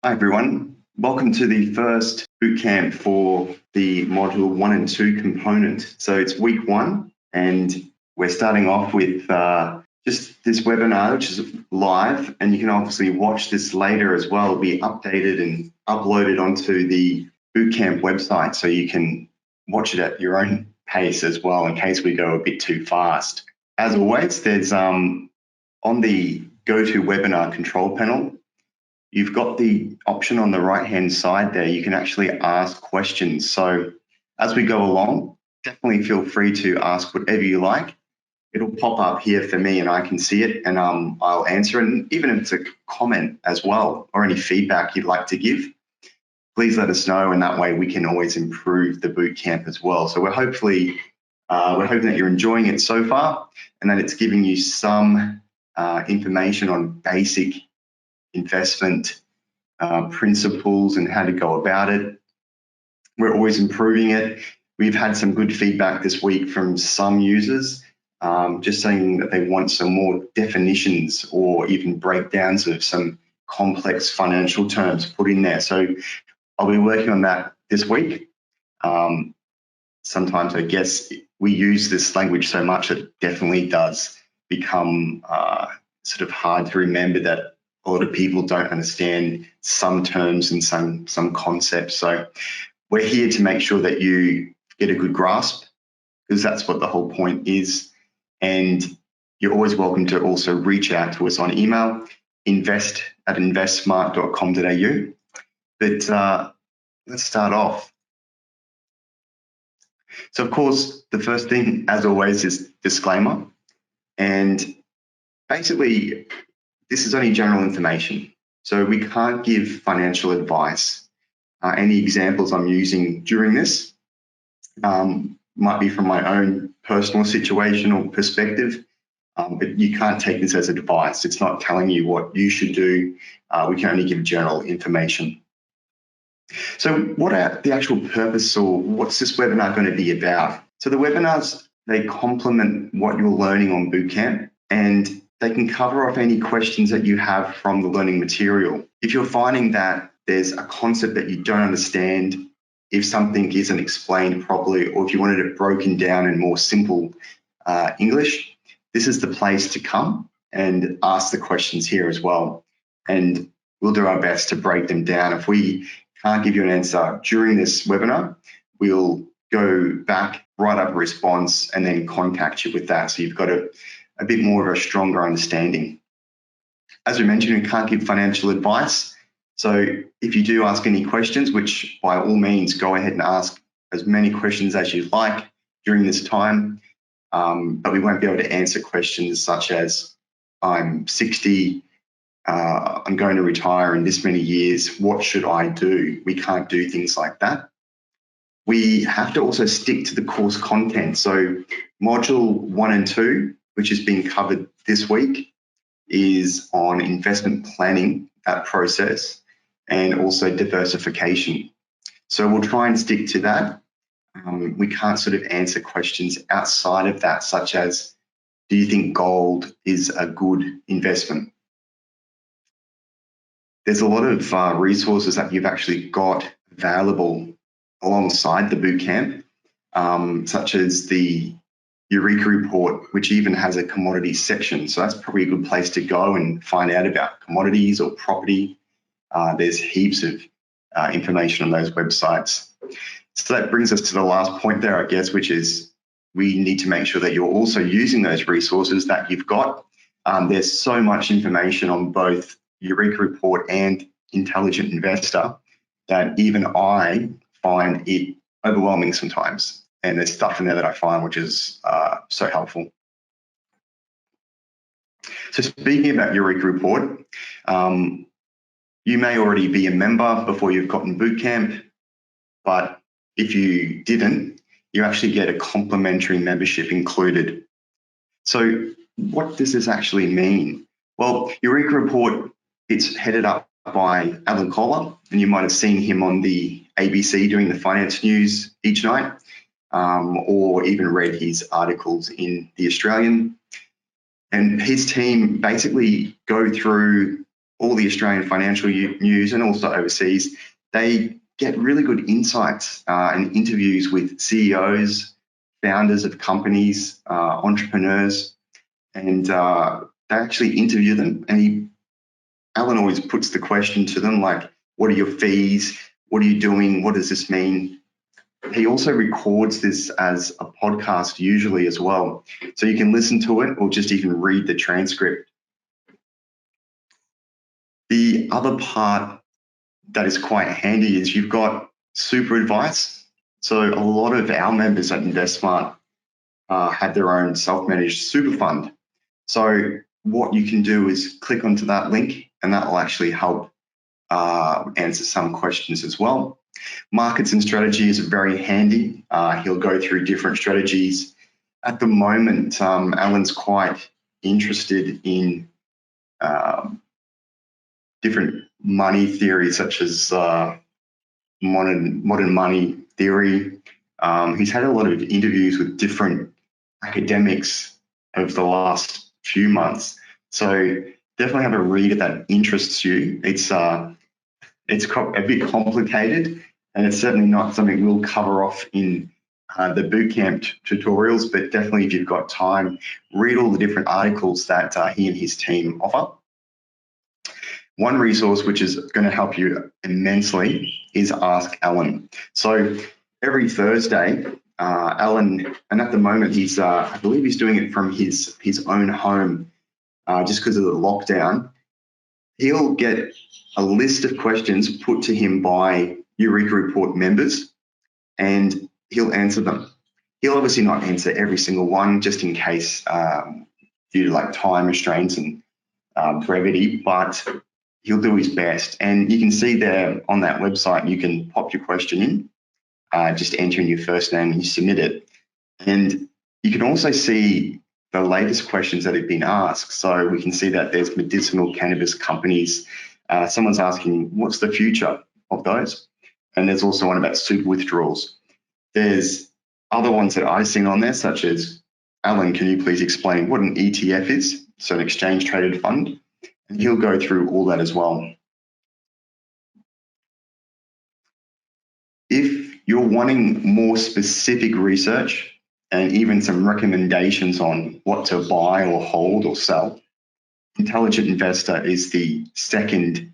Hi everyone, welcome to the first bootcamp for the module 1 and 2 component. So it's week 1 and we're starting off with just this webinar, which is live, and you can obviously watch this later as well. It'll be updated and uploaded onto the bootcamp website, so you can watch it at your own pace as well in case we go a bit too fast. As always, there's on the GoToWebinar control panel, you've got the option on the right-hand side there. You can actually ask questions. So as we go along, definitely feel free to ask whatever you like. It'll pop up here for me and I can see it, and I'll answer. And even if it's a comment as well or any feedback you'd like to give, please let us know, and that way we can always improve the bootcamp as well. So we're hoping that you're enjoying it so far, and that it's giving you some information on basic investment principles and how to go about it. We're always improving it. We've had some good feedback this week from some users, just saying that they want some more definitions or even breakdowns of some complex financial terms put in there. So I'll be working on that this week. Sometimes I guess we use this language so much that it definitely does become sort of hard to remember that a lot of people don't understand some terms and some concepts. So we're here to make sure that you get a good grasp, because that's what the whole point is. And you're always welcome to also reach out to us on email, invest@investsmart.com.au. But let's start off. So of course, the first thing, as always, is disclaimer. And basically, this is only general information, so we can't give financial advice. Any examples I'm using during this might be from my own personal situation or perspective, but you can't take this as advice. It's not telling you what you should do. We can only give general information. So what are the actual purpose, or what's this webinar going to be about? So the webinars, they complement what you're learning on bootcamp, and they can cover off any questions that you have from the learning material. If you're finding that there's a concept that you don't understand, if something isn't explained properly, or if you wanted it broken down in more simple English, this is the place to come and ask the questions here as well. And we'll do our best to break them down. If we can't give you an answer during this webinar, we'll go back, write up a response, and then contact you with that. So you've got a bit more of a stronger understanding. As we mentioned, we can't give financial advice. So if you do ask any questions, which by all means, go ahead and ask as many questions as you'd like during this time, but we won't be able to answer questions such as, I'm 60, I'm going to retire in this many years, what should I do? We can't do things like that. We have to also stick to the course content. So module 1 and 2, which is being covered this week, is on investment planning, that process, and also diversification. So we'll try and stick to that. We can't sort of answer questions outside of that, such as, do you think gold is a good investment? There's a lot of resources that you've actually got available alongside the bootcamp, such as the Eureka report, which even has a commodities section. So that's probably a good place to go and find out about commodities or property. There's heaps of information on those websites. So that brings us to the last point there, I guess, which is we need to make sure that you're also using those resources that you've got. There's so much information on both Eureka report and Intelligent Investor that even I find it overwhelming sometimes. And there's stuff in there that I find which is so helpful. So speaking about Eureka report, you may already be a member before you've gotten bootcamp, but if you didn't, you actually get a complimentary membership included. So what does this actually mean? Well, Eureka report, it's headed up by Alan Kohler, and you might have seen him on the ABC doing the finance news each night, or even read his articles in The Australian. And his team basically go through all the Australian financial news and also overseas. They get really good insights and interviews with CEOs, founders of companies, entrepreneurs, and they actually interview them. And Alan always puts the question to them like, what are your fees? What are you doing? What does this mean? He also records this as a podcast usually as well. So you can listen to it or just even read the transcript. The other part that is quite handy is you've got super advice. So a lot of our members at InvestSMART have their own self-managed super fund. So what you can do is click onto that link and that will actually help answer some questions as well. Markets and strategy is very handy. He'll go through different strategies. At the moment, Alan's quite interested in different money theories such as modern money theory. He's had a lot of interviews with different academics over the last few months. So definitely have a read if that interests you. It's a bit complicated, and it's certainly not something we'll cover off in the bootcamp tutorials, but definitely if you've got time, read all the different articles that he and his team offer. One resource which is going to help you immensely is Ask Alan. So every Thursday, Alan, and at the moment he's, I believe he's doing it from his own home, just because of the lockdown. He'll get a list of questions put to him by Eureka Report members, and he'll answer them. He'll obviously not answer every single one, just in case due to like time restraints and brevity, but he'll do his best. And you can see there on that website, you can pop your question in, just enter in your first name and you submit it. And you can also see the latest questions that have been asked. So we can see that there's medicinal cannabis companies. Someone's asking, what's the future of those? And there's also one about super withdrawals. There's other ones that I've seen on there, such as, Alan, can you please explain what an ETF is? So an exchange traded fund. And he'll go through all that as well. If you're wanting more specific research and even some recommendations on what to buy or hold or sell, Intelligent Investor is the second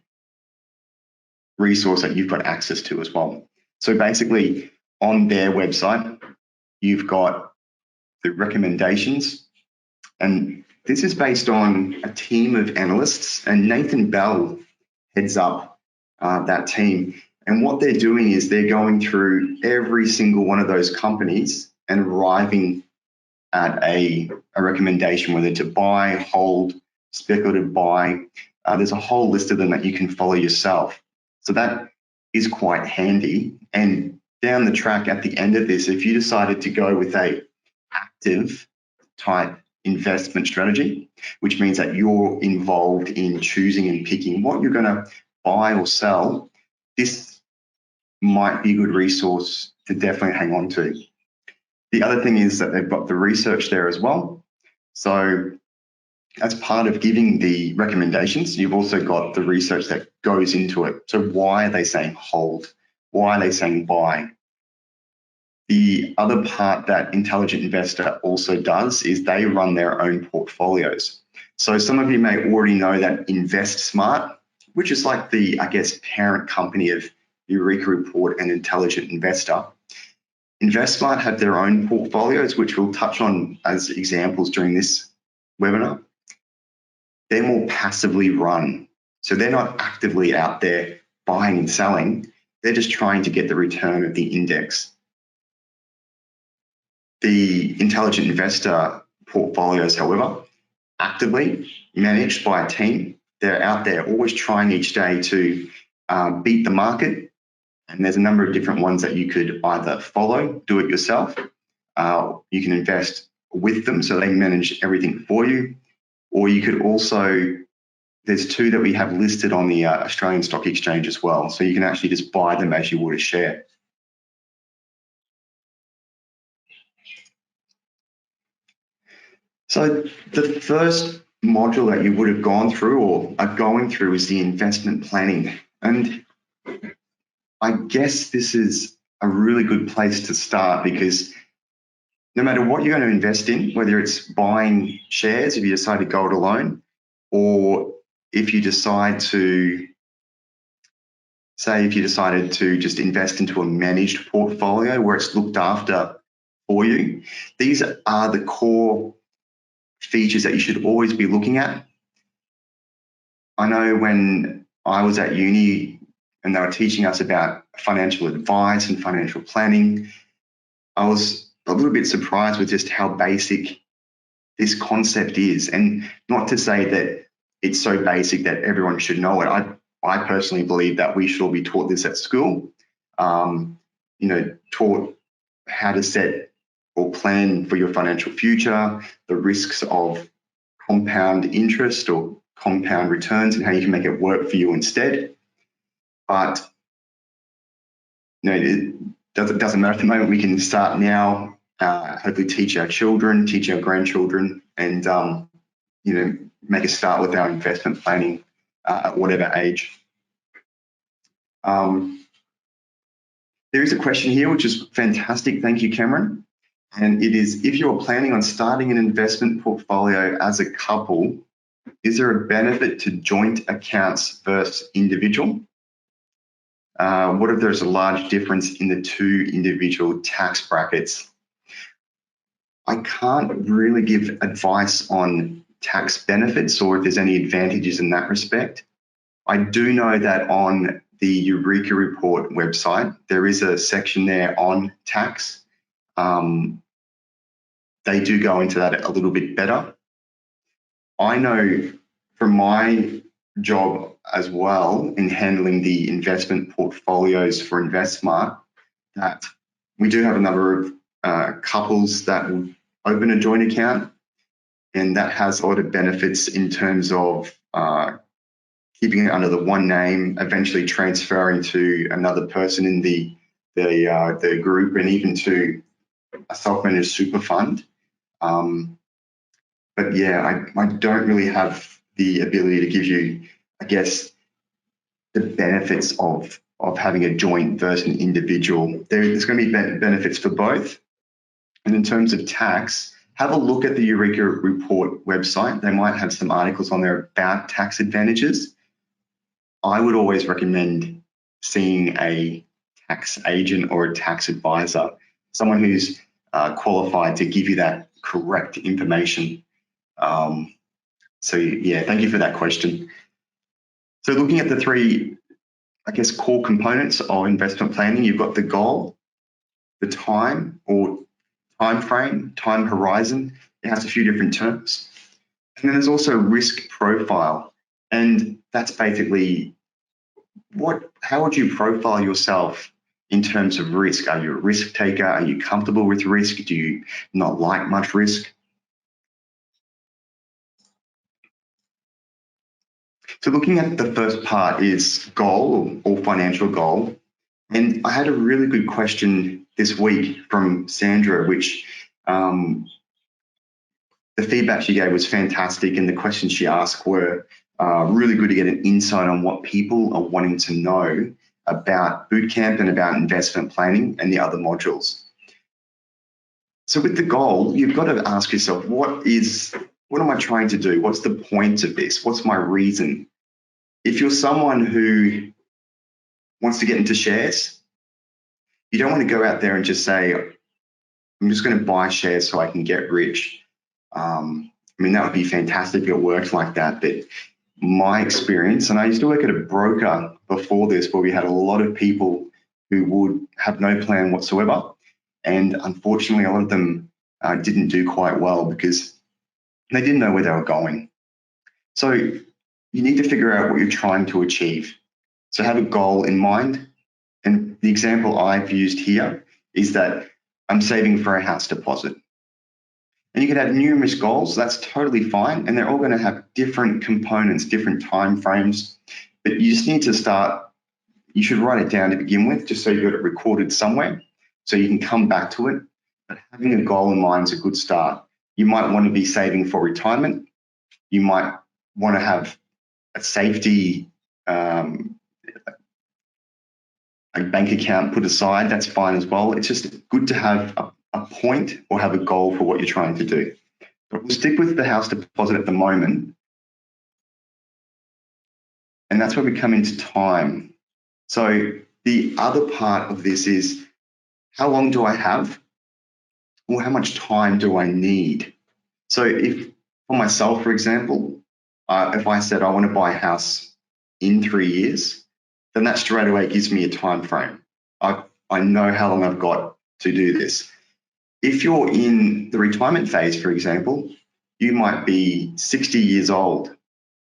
resource that you've got access to as well. So basically on their website, you've got the recommendations, and this is based on a team of analysts, and Nathan Bell heads up that team. And what they're doing is they're going through every single one of those companies and arriving at a recommendation, whether to buy, hold, speculative buy. There's a whole list of them that you can follow yourself. So that is quite handy. And down the track at the end of this, if you decided to go with a active type investment strategy, which means that you're involved in choosing and picking what you're going to buy or sell, this might be a good resource to definitely hang on to. The other thing is that they've got the research there as well. So as part of giving the recommendations, you've also got the research that goes into it. So why are they saying hold? Why are they saying buy? The other part that Intelligent Investor also does is they run their own portfolios. So some of you may already know that InvestSMART, which is like the, I guess, parent company of Eureka Report and Intelligent Investor. InvestSMART have their own portfolios, which we'll touch on as examples during this webinar. They're more passively run. So they're not actively out there buying and selling. They're just trying to get the return of the index. The Intelligent Investor portfolios, however, actively managed by a team. They're out there always trying each day to beat the market. And there's a number of different ones that you could either follow, do it yourself. You can invest with them, so they manage everything for you. Or you could also, there's two that we have listed on the Australian Stock Exchange as well. So you can actually just buy them as you would a share. So the first module that you would have gone through or are going through is the investment planning. And I guess this is a really good place to start, because no matter what you're going to invest in, whether it's buying shares if you decide to go it alone, or if you decide to, say, if you decided to just invest into a managed portfolio where it's looked after for you, these are the core features that you should always be looking at. I know when I was at uni and they were teaching us about financial advice and financial planning, I was a little bit surprised with just how basic this concept is. And not to say that it's so basic that everyone should know it. I personally believe that we should all be taught this at school, taught how to set or plan for your financial future, the risks of compound interest or compound returns, and how you can make it work for you instead. But it doesn't matter at the moment. We can start now, hopefully teach our children, teach our grandchildren, and make a start with our investment planning at whatever age. There is a question here, which is fantastic. Thank you, Cameron. And it is, if you're planning on starting an investment portfolio as a couple, is there a benefit to joint accounts versus individual? What if there's a large difference in the two individual tax brackets? I can't really give advice on tax benefits or if there's any advantages in that respect. I do know that on the Eureka Report website, there is a section there on tax. They do go into that a little bit better. I know from my job as well in handling the investment portfolios for InvestSMART that we do have a number of couples that will open a joint account, and that has a lot of benefits in terms of keeping it under the one name, eventually transferring to another person in the group, and even to a self-managed super fund. But yeah, I don't really have the ability to give you, I guess, the benefits of having a joint versus an individual. There's going to be benefits for both. And in terms of tax, have a look at the Eureka Report website. They might have some articles on there about tax advantages. I would always recommend seeing a tax agent or a tax advisor, someone who's qualified to give you that correct information. So yeah, thank you for that question. So looking at the three, I guess, core components of investment planning, you've got the goal, the time or time frame, time horizon. It has a few different terms. And then there's also risk profile. And that's basically how would you profile yourself in terms of risk? Are you a risk taker? Are you comfortable with risk? Do you not like much risk? So looking at the first part is goal or financial goal. And I had a really good question this week from Sandra, which the feedback she gave was fantastic, and the questions she asked were really good to get an insight on what people are wanting to know about bootcamp and about investment planning and the other modules. So with the goal, you've got to ask yourself, what am I trying to do? What's the point of this? What's my reason? If you're someone who wants to get into shares, you don't want to go out there and just say, I'm just going to buy shares so I can get rich. I mean, that would be fantastic if it worked like that. But my experience, and I used to work at a broker before this, where we had a lot of people who would have no plan whatsoever. And unfortunately, a lot of them didn't do quite well because they didn't know where they were going. So you need to figure out what you're trying to achieve. So have a goal in mind. And the example I've used here is that I'm saving for a house deposit. And you can have numerous goals, that's totally fine. And they're all going to have different components, different time frames. But you just need to start, you should write it down to begin with, just so you've got it recorded somewhere so you can come back to it. But having a goal in mind is a good start. You might want to be saving for retirement. You might want to have a safety a bank account put aside. That's fine as well. It's just good to have a point or have a goal for what you're trying to do. But we'll stick with the house deposit at the moment. And that's where we come into time. So the other part of this is, how long do I have? Or how much time do I need? So if, for myself, for example, if I said I want to buy a house in 3 years, then that straight away gives me a time frame. I know how long I've got to do this. If you're in the retirement phase, for example, you might be 60 years old.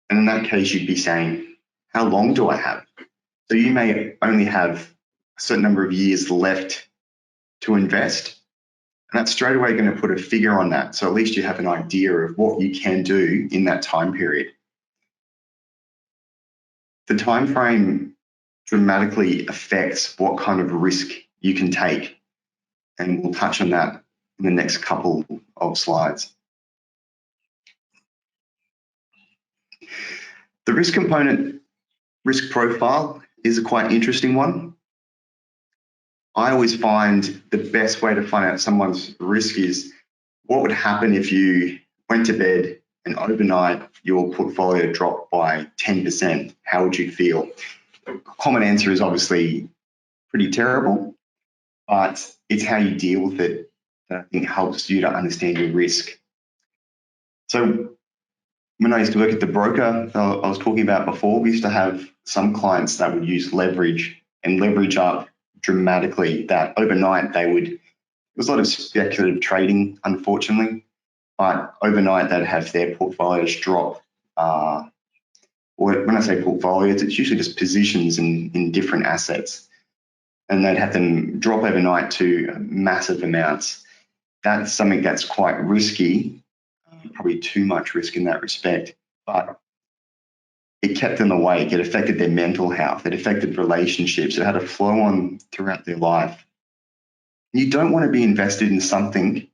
And in that case, you'd be saying, how long do I have? So you may only have a certain number of years left to invest. And that's straight away going to put a figure on that. So at least you have an idea of what you can do in that time period. The time frame dramatically affects what kind of risk you can take. And we'll touch on that in the next couple of slides. The risk component, risk profile, is a quite interesting one. I always find the best way to find out someone's risk is, what would happen if you went to bed and overnight your portfolio dropped by 10%? How would you feel? The common answer is obviously pretty terrible, but it's how you deal with it that I think helps you to understand your risk. So when I used to work at the broker I was talking about before, we used to have some clients that would use leverage and leverage up dramatically, that overnight there was a lot of speculative trading, unfortunately, but overnight they'd have their portfolios drop. Or when I say portfolios, it's usually just positions in different assets, and they'd have them drop overnight to massive amounts. That's something that's quite risky, probably too much risk in that respect, but it kept them awake. It affected their mental health. It affected relationships. It had a flow on throughout their life. You don't want to be invested in something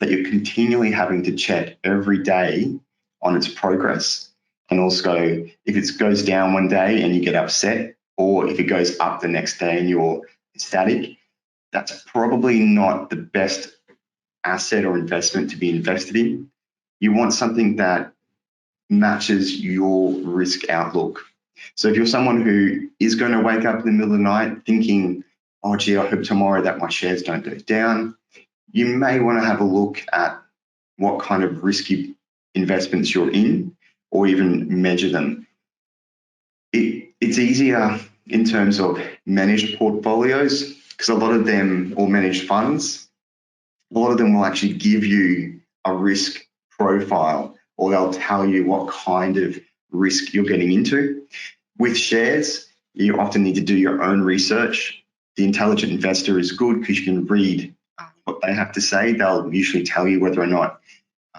that you're continually having to check every day on its progress. And also, if it goes down one day and you get upset, or if it goes up the next day and you're ecstatic, that's probably not the best asset or investment to be invested in. You want something that matches your risk outlook. So if you're someone who is going to wake up in the middle of the night thinking, oh gee, I hope tomorrow that my shares don't go down, you may want to have a look at what kind of risky investments you're in, or even measure them. It's easier in terms of managed portfolios, because a lot of them, or managed funds, a lot of them will actually give you a risk profile, or they'll tell you what kind of risk you're getting into. With shares, you often need to do your own research. The intelligent investor is good because you can read what they have to say. They'll usually tell you whether or not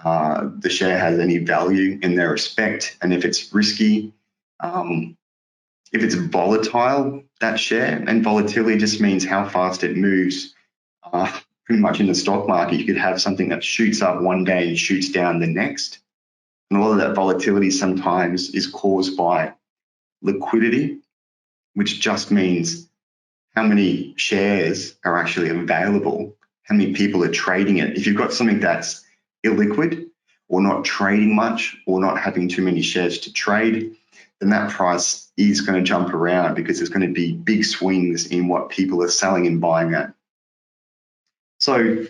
the share has any value in their respect, and if it's risky, if it's volatile, that share, and volatility just means how fast it moves. Pretty much in the stock market, you could have something that shoots up one day and shoots down the next. And a lot of that volatility sometimes is caused by liquidity, which just means how many shares are actually available, how many people are trading it. If you've got something that's illiquid, or not trading much, or not having too many shares to trade, then that price is going to jump around because there's going to be big swings in what people are selling and buying at. So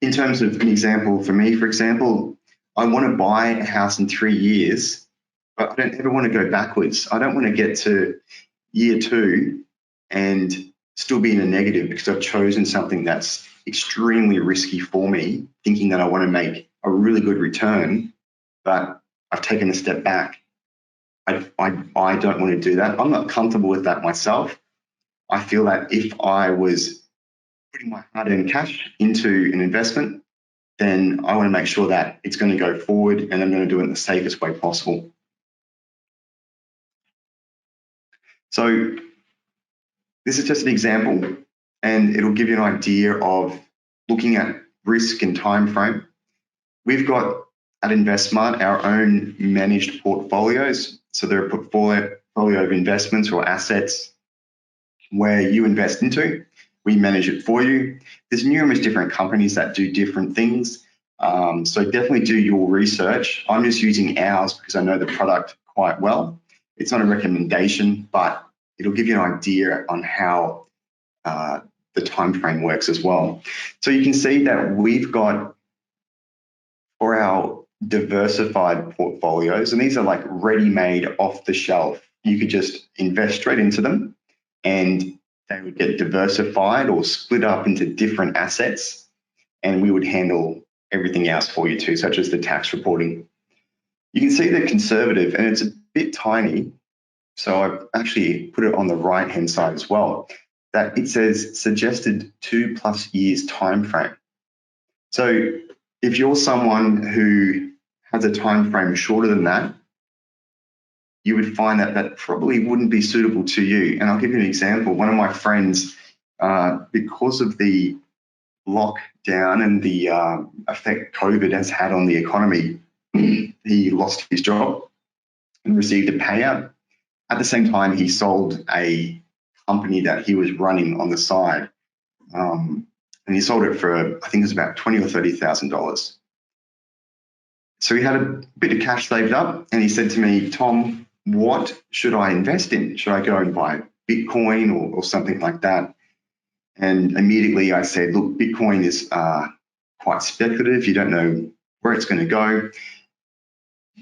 in terms of an example for me, for example, I want to buy a house in 3 years, but I don't ever want to go backwards. I don't want to get to year 2 and still be in a negative because I've chosen something that's extremely risky for me, thinking that I want to make a really good return, but I've taken a step back. I don't want to do that. I'm not comfortable with that myself. I feel that if I was putting my hard-earned cash into an investment, then I want to make sure that it's going to go forward and I'm going to do it in the safest way possible. So this is just an example, and it'll give you an idea of looking at risk and time frame. We've got at InvestSMART our own managed portfolios. So they're a portfolio of investments or assets where you invest into. We manage it for you. There's numerous different companies that do different things. So definitely do your research. I'm just using ours because I know the product quite well. It's not a recommendation, but it'll give you an idea on how the time frame works as well. So you can see that we've got, for our diversified portfolios, and these are like ready-made off the shelf. You could just invest straight into them and they would get diversified or split up into different assets, and we would handle everything else for you too, such as the tax reporting. You can see the conservative, and it's a bit tiny, so I've actually put it on the right-hand side as well, that it says suggested 2+ years time frame. So if you're someone who has a time frame shorter than that, you would find that that probably wouldn't be suitable to you. And I'll give you an example. One of my friends, because of the lockdown and the effect COVID has had on the economy, he lost his job and received a payout. At the same time, he sold a company that he was running on the side, and he sold it for, I think it was about $20,000 or $30,000. So he had a bit of cash saved up, and he said to me, Tom, what should I invest in? Should I go and buy Bitcoin or something like that? And immediately I said, look, Bitcoin is quite speculative. You don't know where it's going to go.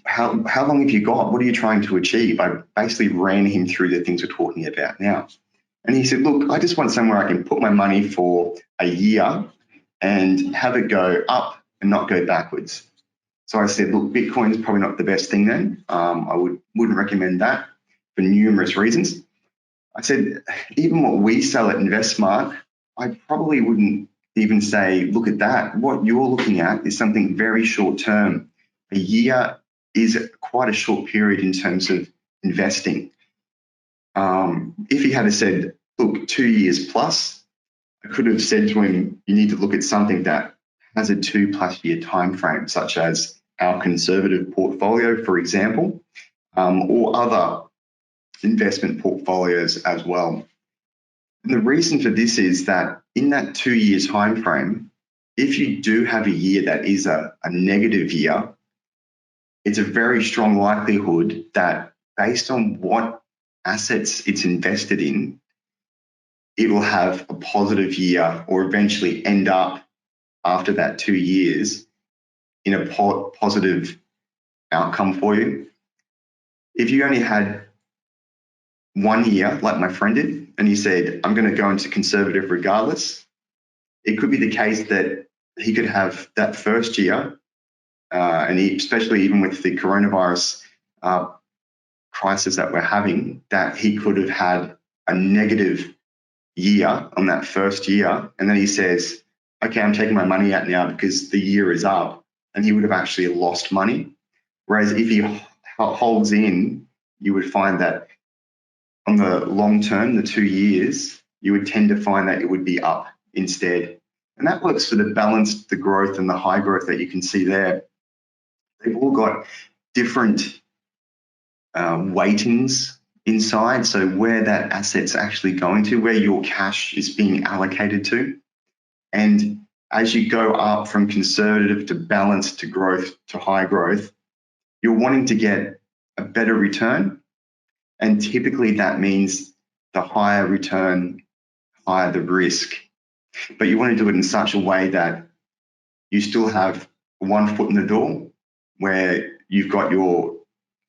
How long have you got? What are you trying to achieve? I basically ran him through the things we're talking about now. And he said, look, I just want somewhere I can put my money for a year and have it go up and not go backwards. So I said, look, Bitcoin is probably not the best thing then. I wouldn't recommend that for numerous reasons. I said, even what we sell at InvestSMART, I probably wouldn't even say, look at that. What you're looking at is something very short term. A year is quite a short period in terms of investing. If he had said, look, 2 years plus, I could have said to him, you need to look at something that has a 2+ year time frame, such as our conservative portfolio, for example, or other investment portfolios as well. And the reason for this is that in that 2 year time frame, if you do have a year that is a negative year, it's a very strong likelihood that based on what assets it's invested in, it will have a positive year or eventually end up after that 2 years in a positive outcome for you. If you only had 1 year, like my friend did, and he said, I'm going to go into conservative regardless, it could be the case that he could have that first year, and especially even with the coronavirus crisis that we're having, that he could have had a negative year on that first year. And then he says, okay, I'm taking my money out now because the year is up, and he would have actually lost money. Whereas if he holds in, you would find that on the long term, the 2 years, you would tend to find that it would be up instead. And that works for the balance, the growth, and the high growth that you can see there. They've all got different weightings inside, so where that asset's actually going to, where your cash is being allocated to. And as you go up from conservative to balanced to growth to high growth, you're wanting to get a better return. And typically that means the higher return, higher the risk. But you want to do it in such a way that you still have one foot in the door, where you've got your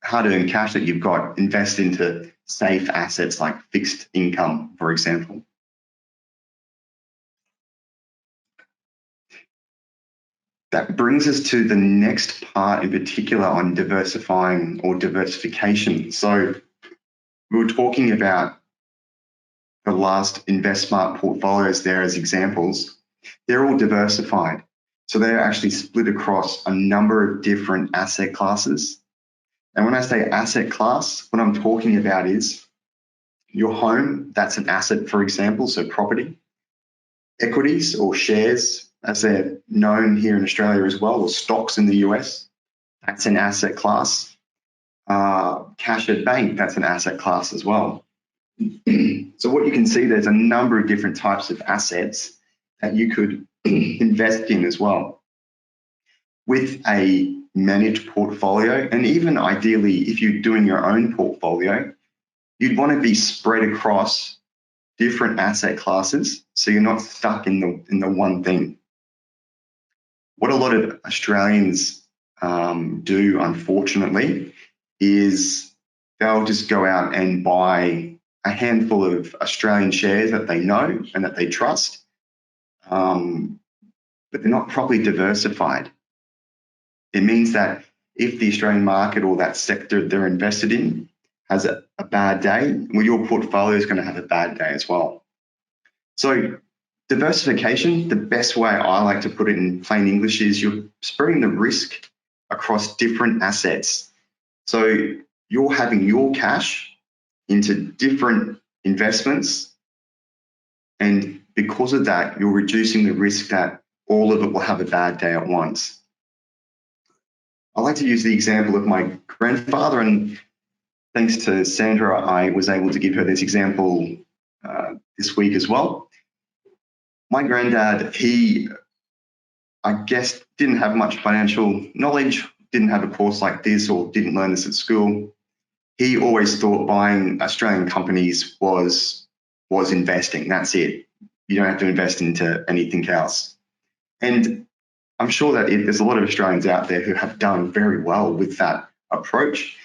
hard-earned cash that you've got invested into safe assets like fixed income, for example. That brings us to the next part in particular on diversifying or diversification. So we were talking about the last InvestSMART portfolios there as examples. They're all diversified. So they're actually split across a number of different asset classes. And when I say asset class, what I'm talking about is your home, that's an asset, for example, so property. Equities or shares, as they're known here in Australia as well, or stocks in the US. That's an asset class. Cash at bank, that's an asset class as well. So what you can see, there's a number of different types of assets that you could invest in as well. With a managed portfolio, and even ideally, if you're doing your own portfolio, you'd want to be spread across different asset classes so you're not stuck in the one thing. What a lot of Australians do, unfortunately, is they'll just go out and buy a handful of Australian shares that they know and that they trust, but they're not properly diversified. It means that if the Australian market or that sector they're invested in has a bad day, well, your portfolio is going to have a bad day as well. So diversification, the best way I like to put it in plain English is you're spreading the risk across different assets. So you're having your cash into different investments, and because of that, you're reducing the risk that all of it will have a bad day at once. I like to use the example of my grandfather, and thanks to Sandra, I was able to give her this example this week as well. My granddad, he, I guess, didn't have much financial knowledge, didn't have a course like this, or didn't learn this at school. He always thought buying Australian companies was investing. That's it. You don't have to invest into anything else. And I'm sure that there's a lot of Australians out there who have done very well with that approach,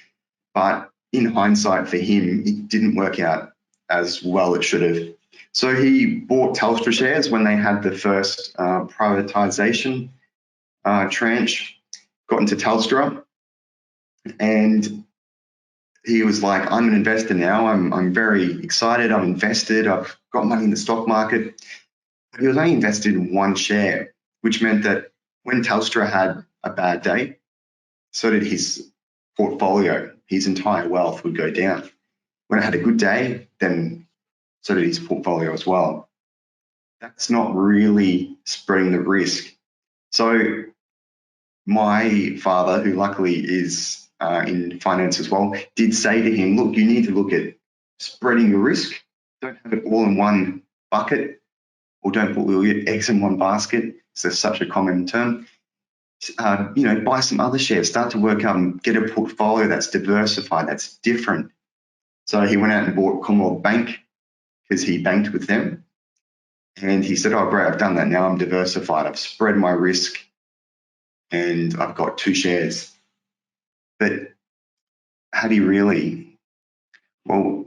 but in hindsight for him, it didn't work out as well it should have. So he bought Telstra shares when they had the first privatisation tranche, got into Telstra, and he was like, I'm an investor now. I'm very excited. I'm invested. I've got money in the stock market. But he was only invested in one share, which meant that when Telstra had a bad day, so did his portfolio. His entire wealth would go down. When it had a good day, then so did his portfolio as well. That's not really spreading the risk. So my father, who luckily is in finance as well, did say to him, look, you need to look at spreading your risk. Don't have it all in one bucket, or don't put all your eggs in one basket. So such a common term. Buy some other shares, start to work out and get a portfolio that's diversified, that's different. So he went out and bought Commonwealth Bank because he banked with them. And he said, oh, great, I've done that. Now I'm diversified. I've spread my risk and I've got 2 shares. But how do you really? Well,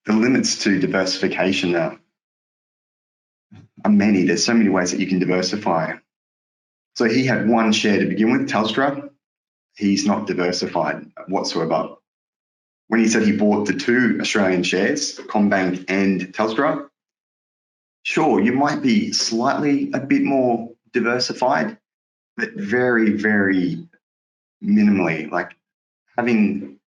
the limits to diversification are many. There's so many ways that you can diversify. So he had one share to begin with, Telstra. He's not diversified whatsoever. When he said he bought the 2 Australian shares, CommBank and Telstra, sure, you might be slightly a bit more diversified, but very, very minimally. Like having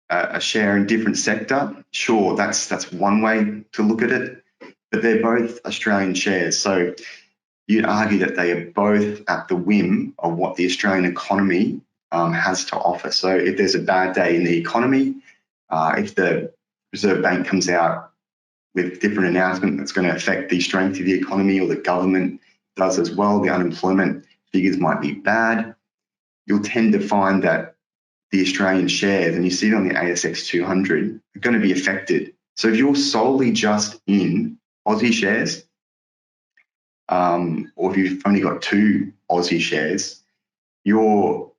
a share in different sector, sure, that's one way to look at it, but they're both Australian shares. So you'd argue that they are both at the whim of what the Australian economy has to offer. So if there's a bad day in the economy, if the Reserve Bank comes out with different announcement that's going to affect the strength of the economy, or the government does as well, the unemployment figures might be bad, you'll tend to find that the Australian shares, and you see it on the ASX 200, are going to be affected. So if you're solely just in Aussie shares, or if you've only got 2 Aussie shares, you're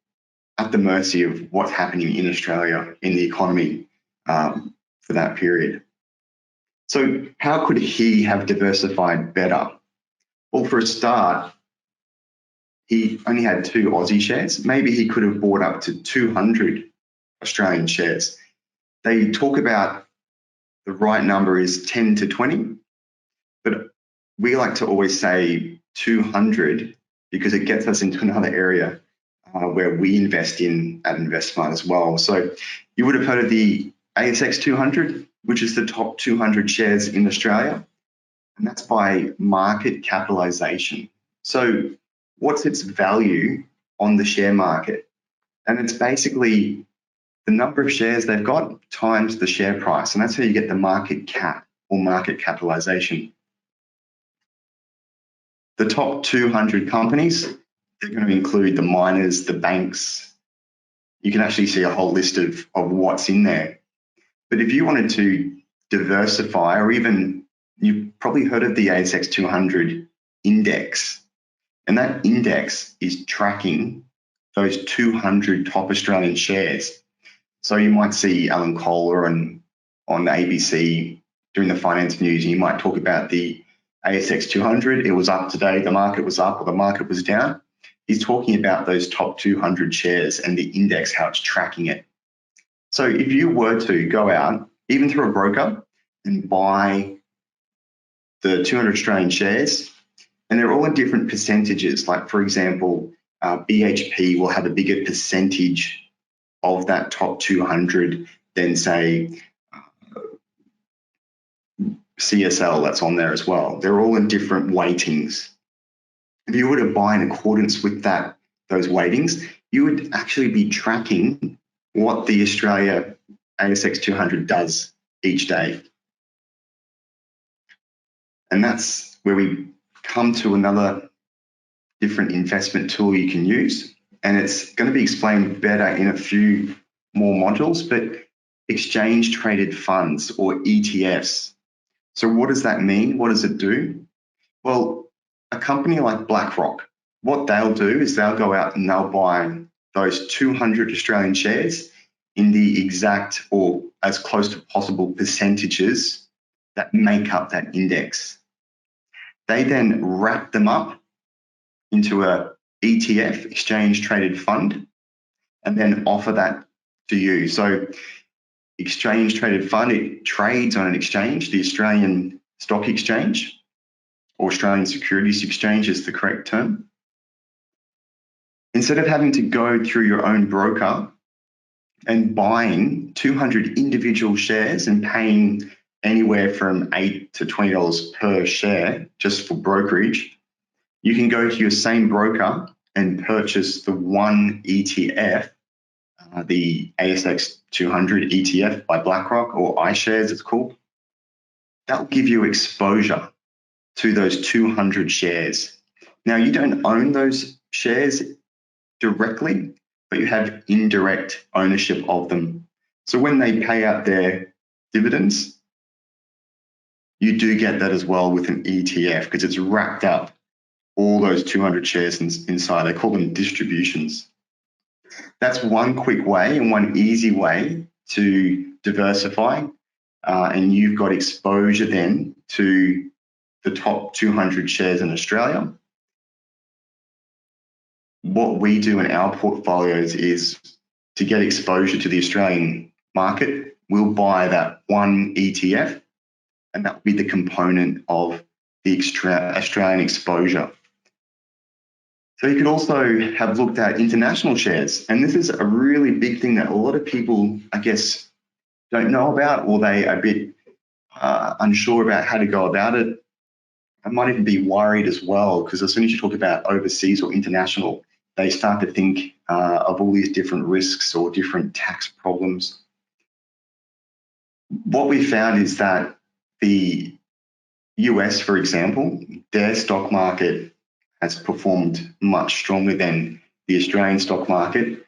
at the mercy of what's happening in Australia in the economy for that period. So how could he have diversified better? Well, for a start, he only had 2 Aussie shares. Maybe he could have bought up to 200 Australian shares. They talk about the right number is 10 to 20, but we like to always say 200 because it gets us into another area where we invest in at InvestSMART as well. So you would have heard of the ASX 200, which is the top 200 shares in Australia, and that's by market capitalisation. So what's its value on the share market. And it's basically the number of shares they've got times the share price. And that's how you get the market cap or market capitalization. The top 200 companies, they're going to include the miners, the banks. You can actually see a whole list of what's in there. But if you wanted to diversify, or even you've probably heard of the ASX 200 index, and that index is tracking those 200 top Australian shares. So you might see Alan Kohler on ABC during the finance news, and you might talk about the ASX 200. It was up today, the market was up or the market was down. He's talking about those top 200 shares and the index, how it's tracking it. So if you were to go out, even through a broker, and buy the 200 Australian shares, and they're all in different percentages. Like, for example, BHP will have a bigger percentage of that top 200 than, say, CSL that's on there as well. They're all in different weightings. If you were to buy in accordance with those weightings, you would actually be tracking what the Australia ASX 200 does each day. And that's where we come to another different investment tool you can use. And it's going to be explained better in a few more modules, but exchange traded funds, or ETFs. So what does that mean? What does it do? Well, a company like BlackRock, what they'll do is they'll go out and they'll buy those 200 Australian shares in the exact, or as close to possible, percentages that make up that index. They then wrap them up into a ETF, exchange traded fund, and then offer that to you. So exchange traded fund, it trades on an exchange, the Australian Stock Exchange, or Australian Securities Exchange is the correct term. Instead of having to go through your own broker and buying 200 individual shares and paying anywhere from $8 to $20 per share just for brokerage, you can go to your same broker and purchase the one ETF, the ASX 200 ETF by BlackRock, or iShares it's called. That will give you exposure to those 200 shares. Now, you don't own those shares directly, but you have indirect ownership of them. So when they pay out their dividends, you do get that as well with an ETF, because it's wrapped up all those 200 shares inside. They call them distributions. That's one quick way and one easy way to diversify, and you've got exposure then to the top 200 shares in Australia. What we do in our portfolios is, to get exposure to the Australian market, we'll buy that one ETF, and that will be the component of the Australian exposure. So you could also have looked at international shares. And this is a really big thing that a lot of people, I guess, don't know about, or they are a bit unsure about how to go about it. I might even be worried as well, because as soon as you talk about overseas or international, they start to think of all these different risks or different tax problems. What we found is that the US, for example, their stock market has performed much stronger than the Australian stock market,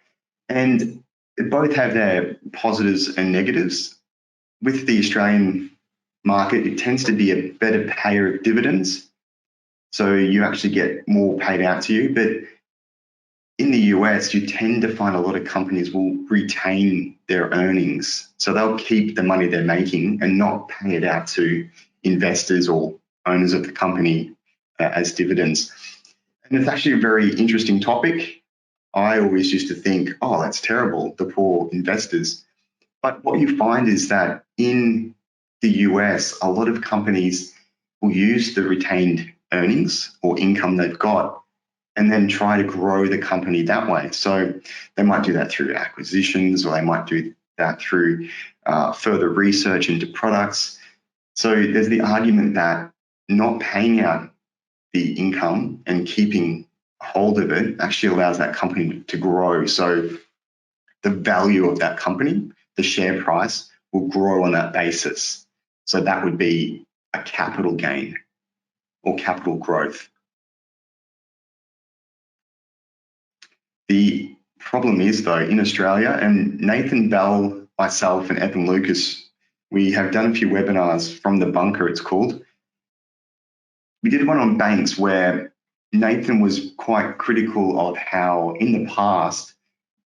and both have their positives and negatives. With the Australian market, it tends to be a better payer of dividends, so you actually get more paid out to you. But in the US, you tend to find a lot of companies will retain their earnings, so they'll keep the money they're making and not pay it out to investors or owners of the company as dividends. And it's actually a very interesting topic. I always used to think, oh, that's terrible, the poor investors. But what you find is that in the US, a lot of companies will use the retained earnings or income they've got and then try to grow the company that way. So they might do that through acquisitions, or they might do that through further research into products. So there's the argument that not paying out the income and keeping hold of it actually allows that company to grow. So the value of that company, the share price, will grow on that basis. So that would be a capital gain or capital growth. The problem is, though, in Australia, and Nathan Bell, myself, and Ethan Lucas, we have done a few webinars from the bunker, it's called. We did one on banks where Nathan was quite critical of how in the past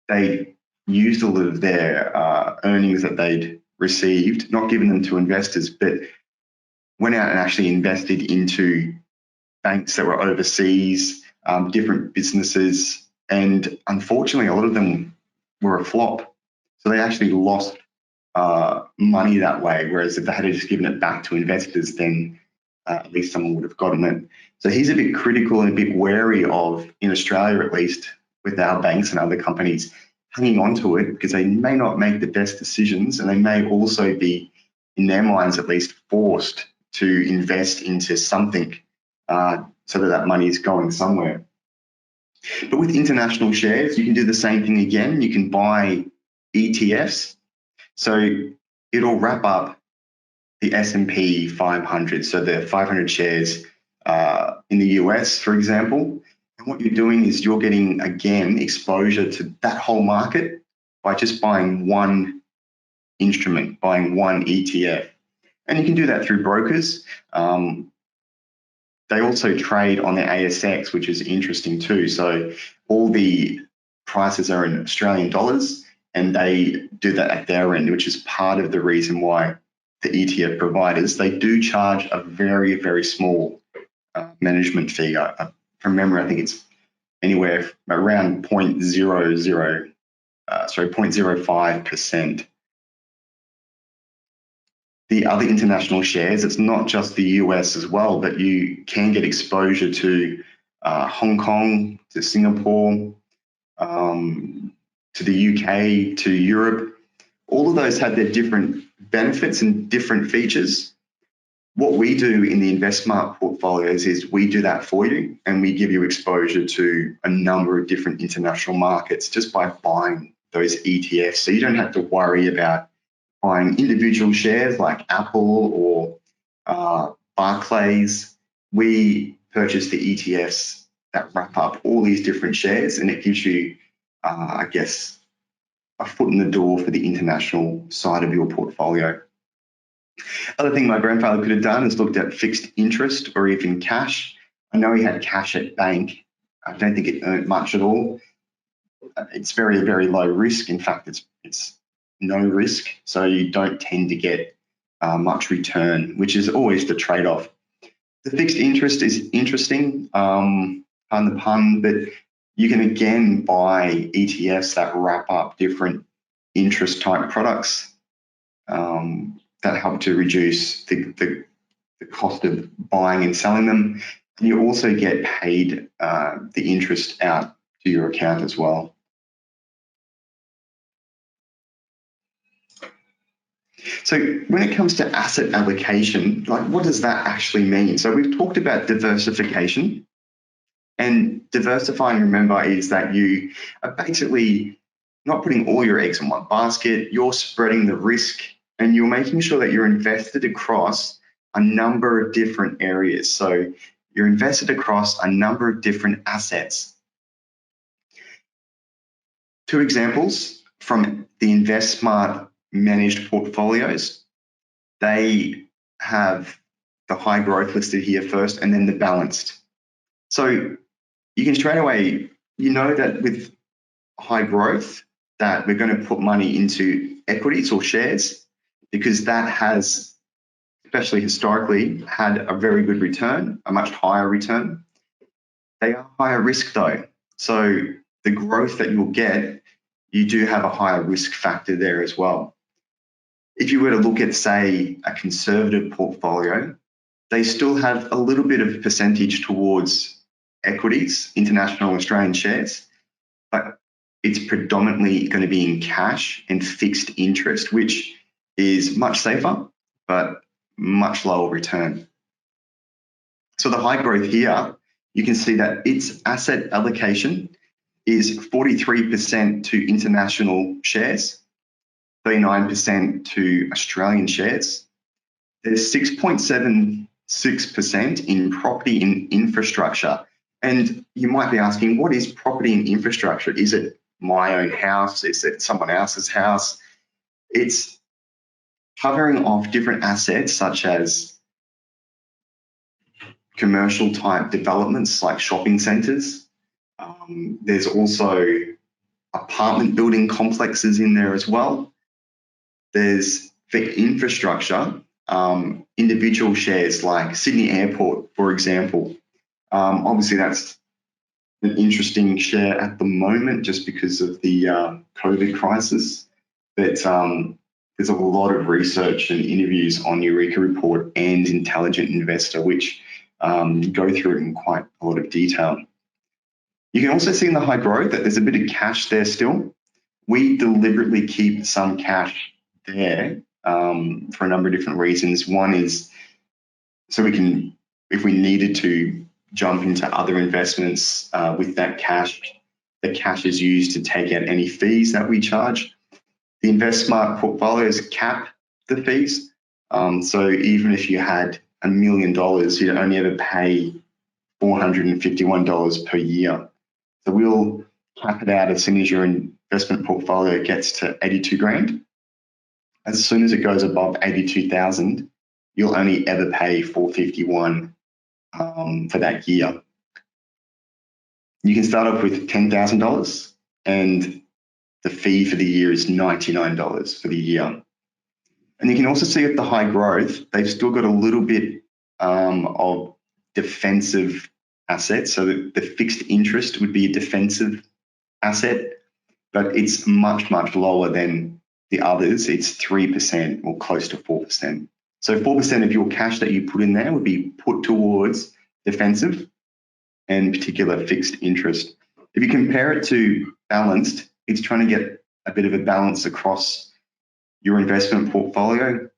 they used a lot of their earnings that they'd received, not giving them to investors, but went out and actually invested into banks that were overseas, different businesses, and unfortunately, a lot of them were a flop. So they actually lost money that way, whereas if they had just given it back to investors, then at least someone would have gotten it. So he's a bit critical and a bit wary of, in Australia at least, with our banks and other companies, hanging on to it because they may not make the best decisions, and they may also be, in their minds at least, forced to invest into something so that money is going somewhere. But with international shares, you can do the same thing again. You can buy ETFs. So it'll wrap up the S&P 500, so the 500 shares in the US, for example. And what you're doing is you're getting, again, exposure to that whole market by just buying one instrument, buying one ETF. And you can do that through brokers. They also trade on the ASX, which is interesting too. So all the prices are in Australian dollars, and they do that at their end, which is part of the reason why the ETF providers, they do charge a very, very small management fee. From memory, I think it's anywhere around 0.05%. The other international shares, it's not just the US as well, but you can get exposure to Hong Kong, to Singapore, to the UK, to Europe. All of those have their different benefits and different features. What we do in the InvestSMART portfolios is we do that for you, and we give you exposure to a number of different international markets just by buying those ETFs. So you don't have to worry about buying individual shares like Apple or Barclays. We purchase the ETFs that wrap up all these different shares, and it gives you, I guess, a foot in the door for the international side of your portfolio. Other thing my grandfather could have done is looked at fixed interest or even cash. I know he had cash at bank. I don't think it earned much at all. It's very, very low risk. In fact, it's no risk, so you don't tend to get much return, which is always the trade-off. The fixed interest is interesting, pardon the pun, but you can again buy ETFs that wrap up different interest type products that help to reduce the cost of buying and selling them. And you also get paid the interest out to your account as well. So when it comes to asset allocation, like what does that actually mean? So we've talked about diversification, and diversifying, remember, is that you are basically not putting all your eggs in one basket. You're spreading the risk, and you're making sure that you're invested across a number of different areas. So you're invested across a number of different assets. Two examples from the InvestSMART managed portfolios. They have the high growth listed here first, and then the balanced. So you can straight away, you know that with high growth that we're going to put money into equities or shares, because that has, especially historically, had a very good return, a much higher return. They are higher risk though. So the growth that you'll get, you do have a higher risk factor there as well. If you were to look at, say, a conservative portfolio, they still have a little bit of percentage towards equities, international Australian shares, but it's predominantly going to be in cash and fixed interest, which is much safer, but much lower return. So the high growth here, you can see that its asset allocation is 43% to international shares, 39% to Australian shares. There's 6.76% in property and infrastructure. And you might be asking, what is property and infrastructure? Is it my own house? Is it someone else's house? It's covering off different assets such as commercial type developments like shopping centres. There's also apartment building complexes in there as well. There's, for infrastructure, individual shares like Sydney Airport, for example. Obviously, that's an interesting share at the moment just because of the COVID crisis. But there's a lot of research and interviews on Eureka Report and Intelligent Investor, which go through it in quite a lot of detail. You can also see in the high growth that there's a bit of cash there still. We deliberately keep some cash there for a number of different reasons. One is so we can, if we needed to jump into other investments with that cash, the cash is used to take out any fees that we charge. The InvestSMART portfolios cap the fees. So even if you had $1 million, you'd only ever pay $451 per year. So we'll cap it out as soon as your investment portfolio gets to 82 grand. As soon as it goes above 82,000, you'll only ever pay $451 for that year. You can start off with $10,000 and the fee for the year is $99 for the year. And you can also see at the high growth, they've still got a little bit of defensive assets. So the fixed interest would be a defensive asset, but it's much, much lower than the others. It's 3% or close to 4%. So 4% of your cash that you put in there would be put towards defensive and particular fixed interest. If you compare it to balanced, it's trying to get a bit of a balance across your investment portfolio.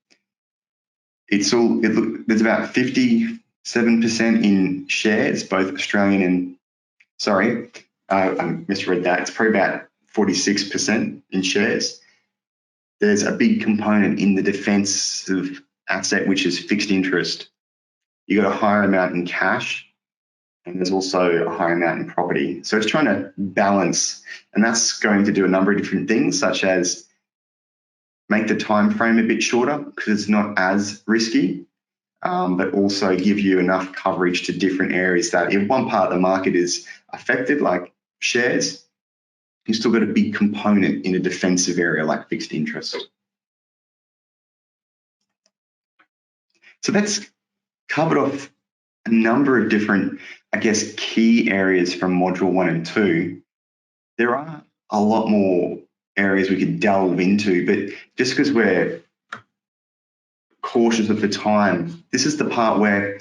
There's about 57% in shares, both Australian and, sorry, I misread that. It's probably about 46% in shares. There's a big component in the defensive asset, which is fixed interest. You got a higher amount in cash, and there's also a higher amount in property. So it's trying to balance, and that's going to do a number of different things, such as make the time frame a bit shorter because it's not as risky, but also give you enough coverage to different areas that if one part of the market is affected, like shares, you've still got a big component in a defensive area like fixed interest. So that's covered off a number of different, I guess, key areas from module 1 and 2. There are a lot more areas we could delve into, but just because we're cautious of the time, this is the part where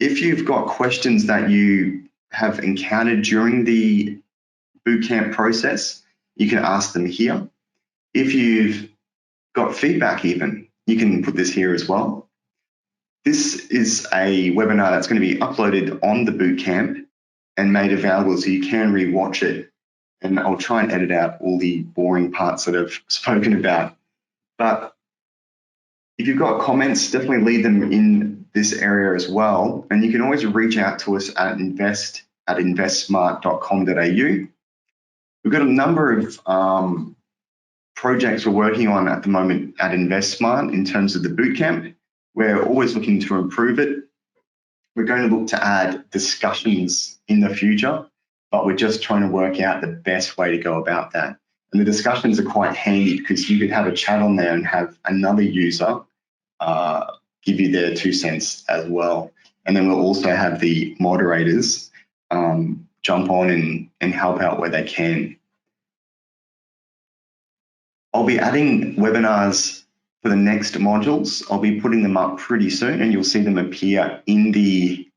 if you've got questions that you have encountered during the bootcamp process, you can ask them here. If you've got feedback even, you can put this here as well. This is a webinar that's going to be uploaded on the bootcamp and made available so you can rewatch it. And I'll try and edit out all the boring parts that I've spoken about. But if you've got comments, definitely leave them in this area as well. And you can always reach out to us at invest@investsmart.com.au. We've got a number of projects we're working on at the moment at InvestSMART in terms of the bootcamp. We're always looking to improve it. We're going to look to add discussions in the future, but we're just trying to work out the best way to go about that. And the discussions are quite handy because you could have a chat on there and have another user give you their 2 cents as well. And then we'll also have the moderators jump on and help out where they can. I'll be adding webinars for the next modules. I'll be putting them up pretty soon and you'll see them appear in the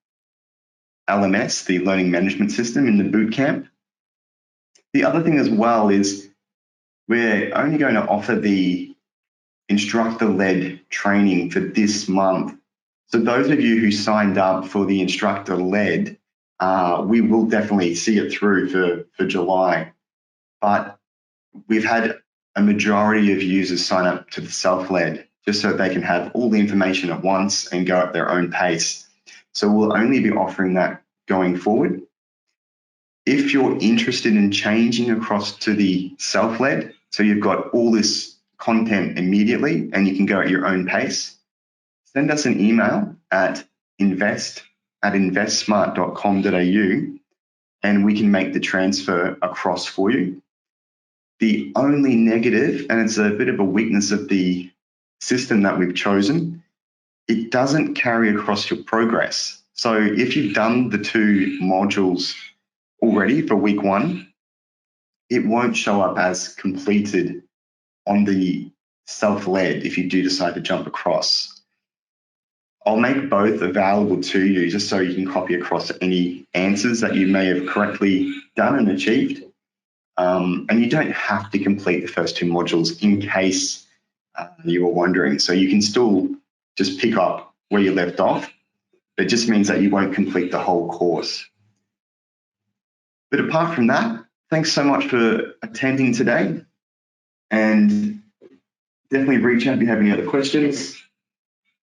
LMS, the Learning Management System in the bootcamp. The other thing as well is we're only going to offer the instructor-led training for this month. So those of you who signed up for the instructor-led, we will definitely see it through for July. But we've had a majority of users sign up to the self-led just so they can have all the information at once and go at their own pace. So we'll only be offering that going forward. If you're interested in changing across to the self-led, so you've got all this content immediately and you can go at your own pace, send us an email at invest@investsmart.com.au and we can make the transfer across for you. The only negative, and it's a bit of a weakness of the system that we've chosen, it doesn't carry across your progress. So if you've done the 2 modules already for week 1, it won't show up as completed on the self-led if you do decide to jump across. I'll make both available to you just so you can copy across any answers that you may have correctly done and achieved. And you don't have to complete the first 2 modules in case you were wondering. So you can still just pick up where you left off. It just means that you won't complete the whole course. But apart from that, thanks so much for attending today. And definitely reach out if you have any other questions.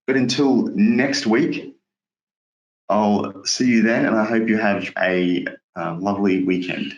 But until next week, I'll see you then, and I hope you have a lovely weekend.